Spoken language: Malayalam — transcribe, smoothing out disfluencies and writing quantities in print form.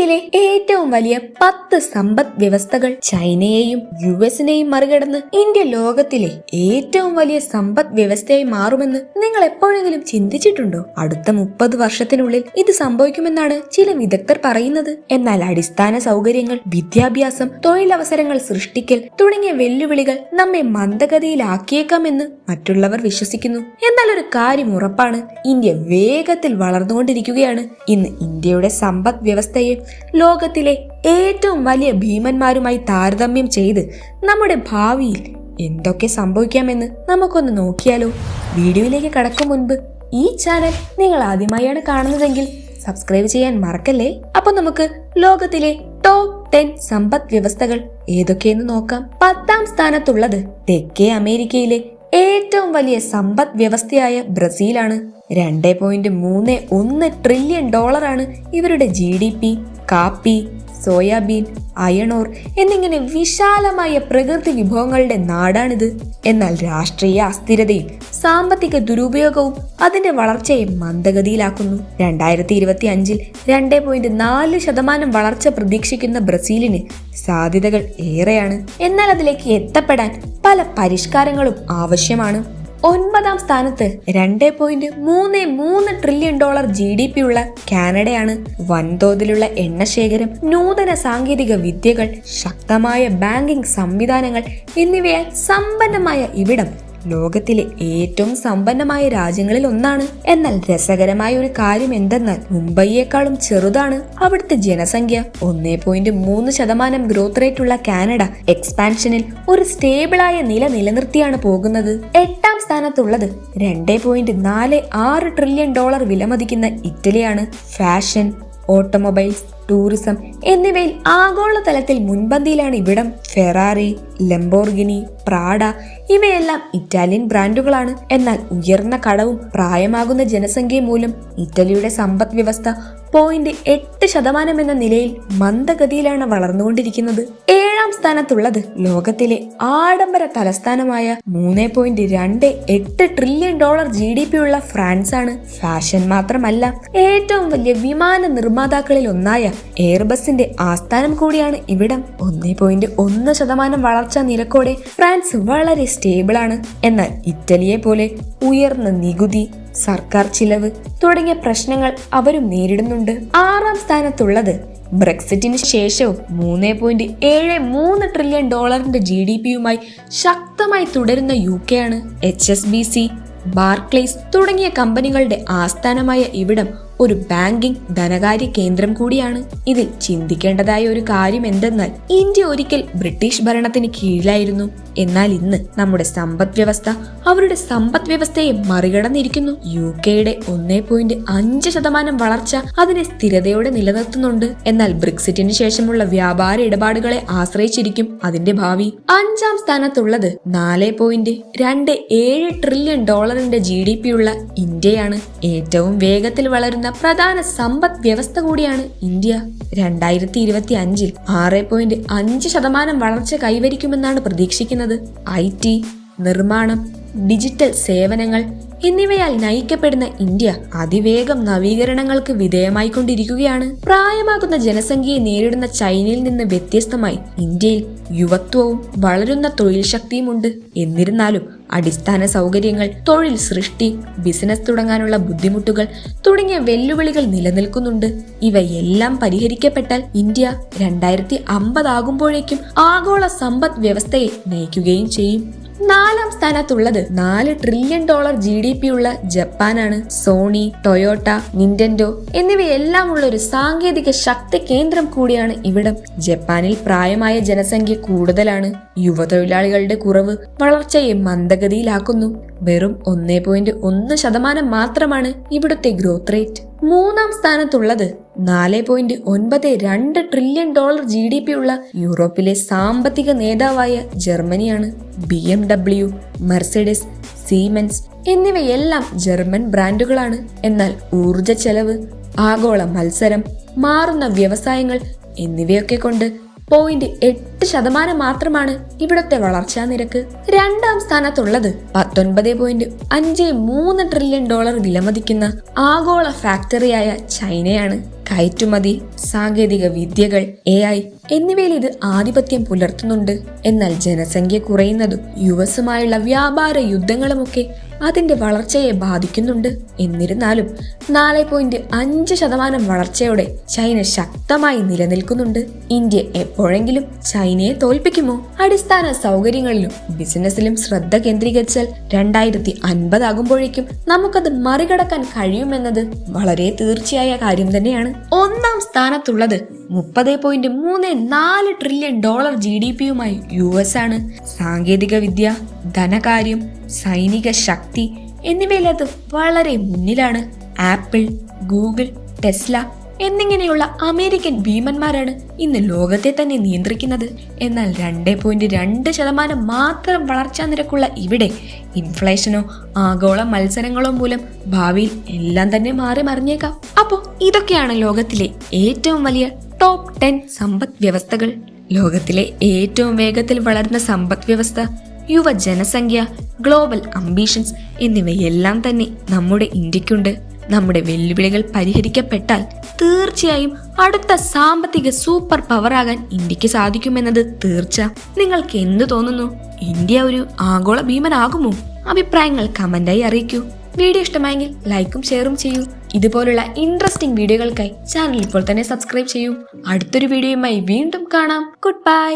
ലോകത്തിലെ ഏറ്റവും വലിയ 10 സമ്പദ് വ്യവസ്ഥകൾ. ചൈനയെയും യുഎസിനെയും മറികടന്ന് ഇന്ത്യ ലോകത്തിലെ ഏറ്റവും വലിയ സമ്പദ് വ്യവസ്ഥയായി മാറുമെന്ന് നിങ്ങൾ എപ്പോഴെങ്കിലും ചിന്തിച്ചിട്ടുണ്ടോ? അടുത്ത 30 വർഷത്തിനുള്ളിൽ ഇത് സംഭവിക്കുമെന്നാണ് ചില വിദഗ്ധർ പറയുന്നത്. എന്നാൽ അടിസ്ഥാന സൗകര്യങ്ങൾ, വിദ്യാഭ്യാസം, തൊഴിലവസരങ്ങൾ സൃഷ്ടിക്കൽ തുടങ്ങിയ വെല്ലുവിളികൾ നമ്മെ മന്ദഗതിയിലാക്കിയേക്കാമെന്ന് മറ്റുള്ളവർ വിശ്വസിക്കുന്നു. എന്നാൽ ഒരു കാര്യം ഉറപ്പാണ്, ഇന്ത്യ വേഗത്തിൽ വളർന്നുകൊണ്ടിരിക്കുകയാണ്. ഇന്ന് ഇന്ത്യയുടെ സമ്പദ് വ്യവസ്ഥയെ ലോകത്തിലെ ഏറ്റവും വലിയ ഭീമന്മാരുമായി താരതമ്യം ചെയ്ത് നമ്മുടെ ഭാവിയിൽ എന്തൊക്കെ സംഭവിക്കാമെന്ന് നമുക്കൊന്ന് നോക്കിയാലോ? വീഡിയോയിലേക്ക് കടക്കും മുൻപ് ഈ ചാനൽ നിങ്ങൾ ആദ്യമായാണ് കാണുന്നതെങ്കിൽ സബ്സ്ക്രൈബ് ചെയ്യാൻ മറക്കല്ലേ. അപ്പൊ നമുക്ക് ലോകത്തിലെ ടോപ്പ് 10 സമ്പദ് വ്യവസ്ഥകൾ ഏതൊക്കെയെന്ന് നോക്കാം. 10ാം സ്ഥാനത്തുള്ളത് തെക്കേ അമേരിക്കയിലെ ഏറ്റവും വലിയ സമ്പദ് വ്യവസ്ഥയായ ബ്രസീലാണ്. 2.31 ട്രില്യൺ ഡോളറാണ് ഇവരുടെ GDP. കാപ്പി, സോയാബീൻ, അയണോർ എന്നിങ്ങനെ വിശാലമായ പ്രകൃതി വിഭവങ്ങളുടെ നാടാണിത്. എന്നാൽ രാഷ്ട്രീയ അസ്ഥിരതയും സാമ്പത്തിക ദുരുപയോഗവും അതിന്റെ വളർച്ചയെ മന്ദഗതിയിലാക്കുന്നു. 2025-ൽ 2.4% വളർച്ച പ്രതീക്ഷിക്കുന്ന ബ്രസീലിന് സാധ്യതകൾ ഏറെയാണ്. എന്നാൽ അതിലേക്ക് എത്തപ്പെടാൻ പല പരിഷ്കാരങ്ങളും ആവശ്യമാണ്. 9ാം സ്ഥാനത്ത് 2.33 ട്രില്യൺ ഡോളർ GDP ഉള്ള കാനഡയാണ്. വൻതോതിലുള്ള എണ്ണശേഖരം, നൂതന സാങ്കേതിക വിദ്യകൾ, ശക്തമായ ബാങ്കിംഗ് സംവിധാനങ്ങൾ എന്നിവയാൽ സമ്പന്നമായ ഇവിടം ലോകത്തിലെ ഏറ്റവും സമ്പന്നമായ രാജ്യങ്ങളിൽ ഒന്നാണ്. എന്നാൽ രസകരമായ ഒരു കാര്യം എന്തെന്നാൽ മുംബൈയേക്കാളും ചെറുതാണ് അവിടുത്തെ ജനസംഖ്യ. 1.3% ഗ്രോത്ത് റേറ്റ് ഉള്ള കാനഡ എക്സ്പാൻഷനിൽ ഒരു സ്റ്റേബിളായ നില നിലനിർത്തിയാണ് പോകുന്നത്. 8ാം സ്ഥാനത്തുള്ളത് 2.46 ട്രില്യൺ ഡോളർ വിലമതിക്കുന്ന ഇറ്റലിയാണ്. ഫാഷൻ, ഓട്ടോമൊബൈൽസ്, ടൂറിസം എന്നിവയിൽ ആഗോളതലത്തിൽ മുൻപന്തിയിലാണ് ഇവിടം. ഫെറാറി, ലംബോർഗിനി, പ്രാഡ ഇവയെല്ലാം ഇറ്റാലിയൻ ബ്രാൻഡുകളാണ്. എന്നാൽ ഉയർന്ന കടവും പ്രായമാകുന്ന ജനസംഖ്യയും മൂലം ഇറ്റലിയുടെ സമ്പദ് വ്യവസ്ഥ 0.8% എന്ന നിലയിൽ മന്ദഗതിയിലാണ് വളർന്നുകൊണ്ടിരിക്കുന്നത്. 7ാം സ്ഥാനത്തുള്ളത് ലോകത്തിലെ ആഡംബര തലസ്ഥാനമായ 3.28 ട്രില്യൺ ഡോളർ GDP ഉള്ള ഫ്രാൻസ് ആണ്. ഫാഷൻ മാത്രമല്ല, ഏറ്റവും വലിയ വിമാന നിർമ്മാതാക്കളിൽ ഒന്നായ എയർബസിന്റെ ആസ്ഥാനം കൂടിയാണ് ഇവിടം. 1.1% വളർച്ചാ നിരക്കോടെ ഫ്രാൻസ് വളരെ സ്റ്റേബിൾ ആണ്. എന്നാൽ ഇറ്റലിയെ പോലെ ഉയർന്ന നികുതി, സർക്കാർ ചിലവ് തുടങ്ങിയ പ്രശ്നങ്ങൾ അവരും നേരിടുന്നുണ്ട്. 6ാം സ്ഥാനത്തുള്ളത് ബ്രെക്സിറ്റിന് ശേഷവും 3.73 ട്രില്യൺ ഡോളറിന്റെ GDP-യുമായി ശക്തമായി തുടരുന്ന UK ആണ്. HSBC, ബാർക്ലേസ് തുടങ്ങിയ കമ്പനികളുടെ ആസ്ഥാനമായ ഇവിടം ഒരു ബാങ്കിംഗ് ധനകാര്യ കേന്ദ്രം കൂടിയാണ്. ഇതിൽ ചിന്തിക്കേണ്ടതായ ഒരു കാര്യം എന്തെന്നാൽ ഇന്ത്യ ഒരിക്കൽ ബ്രിട്ടീഷ് ഭരണത്തിന് കീഴിലായിരുന്നു. എന്നാൽ ഇന്ന് നമ്മുടെ സമ്പദ് വ്യവസ്ഥ അവരുടെ സമ്പദ് വ്യവസ്ഥയെ മറികടന്നിരിക്കുന്നു. UKയുടെ 1.5% വളർച്ച അതിനെ സ്ഥിരതയോടെ നിലനിർത്തുന്നുണ്ട്. എന്നാൽ ബ്രെക്സിറ്റിന് ശേഷമുള്ള വ്യാപാര ഇടപാടുകളെ ആശ്രയിച്ചിരിക്കും അതിന്റെ ഭാവി. 5ാം സ്ഥാനത്തുള്ളത് 4.27 ട്രില്യൺ ഡോളറിന്റെ GDP ഉള്ള ഇന്ത്യയാണ്. ഏറ്റവും വേഗത്തിൽ വളരുന്ന പ്രധാന സമ്പദ് വ്യവസ്ഥ കൂടിയാണ് ഇന്ത്യ. 2025-ൽ 6.5% വളർച്ച കൈവരിക്കുമെന്നാണ് പ്രതീക്ഷിക്കുന്നത്. IT, നിർമ്മാണം, ഡിജിറ്റൽ സേവനങ്ങൾ എന്നിവയാൽ നയിക്കപ്പെടുന്ന ഇന്ത്യ അതിവേഗം നവീകരണങ്ങൾക്ക് വിധേയമായിക്കൊണ്ടിരിക്കുകയാണ്. പ്രായമാകുന്ന ജനസംഖ്യയെ നേരിടുന്ന ചൈനയിൽ നിന്ന് വ്യത്യസ്തമായി ഇന്ത്യയിൽ യുവത്വവും വളരുന്ന തൊഴിൽ ശക്തിയുമുണ്ട്. എന്നിരുന്നാലും അടിസ്ഥാന സൗകര്യങ്ങൾ, തൊഴിൽ സൃഷ്ടി, ബിസിനസ് തുടങ്ങാനുള്ള ബുദ്ധിമുട്ടുകൾ തുടങ്ങിയ വെല്ലുവിളികൾ നിലനിൽക്കുന്നുണ്ട്. ഇവയെല്ലാം പരിഹരിക്കപ്പെട്ടാൽ ഇന്ത്യ 2050 ആകുമ്പോഴേക്കും ആഗോള സമ്പദ് വ്യവസ്ഥയെ നയിക്കുകയും ചെയ്യും. 4ാം സ്ഥാനത്തുള്ളത് 4 ട്രില്യൺ ഡോളർ GDP ഉള്ള ജപ്പാനാണ്. സോണി, ടൊയോട്ട, നിന്റെൻഡോ എന്നിവയെല്ലാം ഉള്ള ഒരു സാങ്കേതിക ശക്തി കേന്ദ്രം കൂടിയാണ് ഇവിടം. ജപ്പാനിൽ പ്രായമായ ജനസംഖ്യ കൂടുതലാണ്. യുവതൊഴിലാളികളുടെ കുറവ് വളർച്ചയെ മന്ദഗതിയിലാക്കുന്നു. വെറും 1.1% മാത്രമാണ് ഇവിടുത്തെ growth rate. 3ാം സ്ഥാനത്തുള്ളത് 4.92 trillion dollar GDP ഉള്ള യൂറോപ്പിലെ സാമ്പത്തിക നേതാവായ ജർമ്മനിയാണ്. BMW, മെർസിഡസ്, സീമെൻസ് എന്നിവയെല്ലാം ജർമ്മൻ ബ്രാൻഡുകളാണ്. എന്നാൽ ഊർജ ചെലവ്, ആഗോള മത്സരം, മാറുന്ന വ്യവസായങ്ങൾ എന്നിവയൊക്കെ കൊണ്ട് 0.8% മാത്രമാണ് ഇവിടുത്തെ വളർച്ചാ നിരക്ക്. 2ാം സ്ഥാനത്തുള്ളത് 19.53 ട്രില്യൺ ഡോളർ വിലമതിക്കുന്ന ആഗോള ഫാക്ടറിയായ ചൈനയാണ്. കയറ്റുമതി, സാങ്കേതിക വിദ്യകൾ, AI എന്നിവയിൽ ഇത് ആധിപത്യം പുലർത്തുന്നുണ്ട്. എന്നാൽ ജനസംഖ്യ കുറയുന്നതും യുഎസുമായുള്ള വ്യാപാര യുദ്ധങ്ങളുമൊക്കെ അതിന്റെ വളർച്ചയെ ബാധിക്കുന്നുണ്ട്. എന്നിരുന്നാലും 4.5% വളർച്ചയോടെ ചൈന ശക്തമായി നിലനിൽക്കുന്നുണ്ട്. ഇന്ത്യ എപ്പോഴെങ്കിലും ചൈനയെ തോൽപ്പിക്കുമോ? അടിസ്ഥാന സൗകര്യങ്ങളിലും ബിസിനസ്സിലും ശ്രദ്ധ കേന്ദ്രീകരിച്ചാൽ 2050 ആകുമ്പോഴേക്കും നമുക്കത് മറികടക്കാൻ കഴിയുമെന്നത് വളരെ തീർച്ചയായ കാര്യം തന്നെയാണ്. ഒന്നാം സ്ഥാനത്തുള്ളത് $30.34 ട്രില്യൺ GDP-യുമായി US ആണ്. സാങ്കേതിക വിദ്യ, ധനകാര്യം, സൈനിക ശക്തി എന്നിവയിൽ അത് വളരെ മുന്നിലാണ്. ആപ്പിൾ, ഗൂഗിൾ, ടെസ്ല എന്നിങ്ങനെയുള്ള അമേരിക്കൻ ഭീമന്മാരാണ് ഇന്ന് ലോകത്തെ തന്നെ നിയന്ത്രിക്കുന്നത്. എന്നാൽ 2.2% മാത്രം വളർച്ചാ നിരക്കുള്ള ഇവിടെ ഇൻഫ്ലേഷനോ ആഗോള മത്സരങ്ങളോ മൂലം ഭാവിയിൽ എല്ലാം തന്നെ മാറി മറിഞ്ഞേക്കാം. അപ്പോൾ ഇതൊക്കെയാണ് ലോകത്തിലെ ഏറ്റവും വലിയ ടോപ്പ് 10 സമ്പദ് വ്യവസ്ഥകൾ. ലോകത്തിലെ ഏറ്റവും വേഗത്തിൽ വളരുന്ന സമ്പദ് വ്യവസ്ഥ, യുവജനസംഖ്യ, ഗ്ലോബൽ അംബീഷൻസ് എന്നിവയെല്ലാം തന്നെ നമ്മുടെ ഇന്ത്യക്കുണ്ട്. നമ്മുടെ വെല്ലുവിളികൾ പരിഹരിക്കപ്പെട്ടാൽ തീർച്ചയായും അടുത്ത സാമ്പത്തിക സൂപ്പർ പവർ ആകാൻ ഇന്ത്യക്ക് സാധിക്കുമെന്നത് തീർച്ച. നിങ്ങൾക്ക് എന്ത് തോന്നുന്നു? ഇന്ത്യ ഒരു ആഗോള ഭീമനാകുമോ? അഭിപ്രായങ്ങൾ കമന്റായി അറിയിക്കൂ. വീഡിയോ ഇഷ്ടമായെങ്കിൽ ലൈക്കും ഷെയറും ചെയ്യൂ. ഇതുപോലുള്ള ഇൻട്രസ്റ്റിംഗ് വീഡിയോകൾക്കായി ചാനൽ ഇപ്പോൾ തന്നെ സബ്സ്ക്രൈബ് ചെയ്യൂ. അടുത്തൊരു വീഡിയോയുമായി വീണ്ടും കാണാം. Good bye.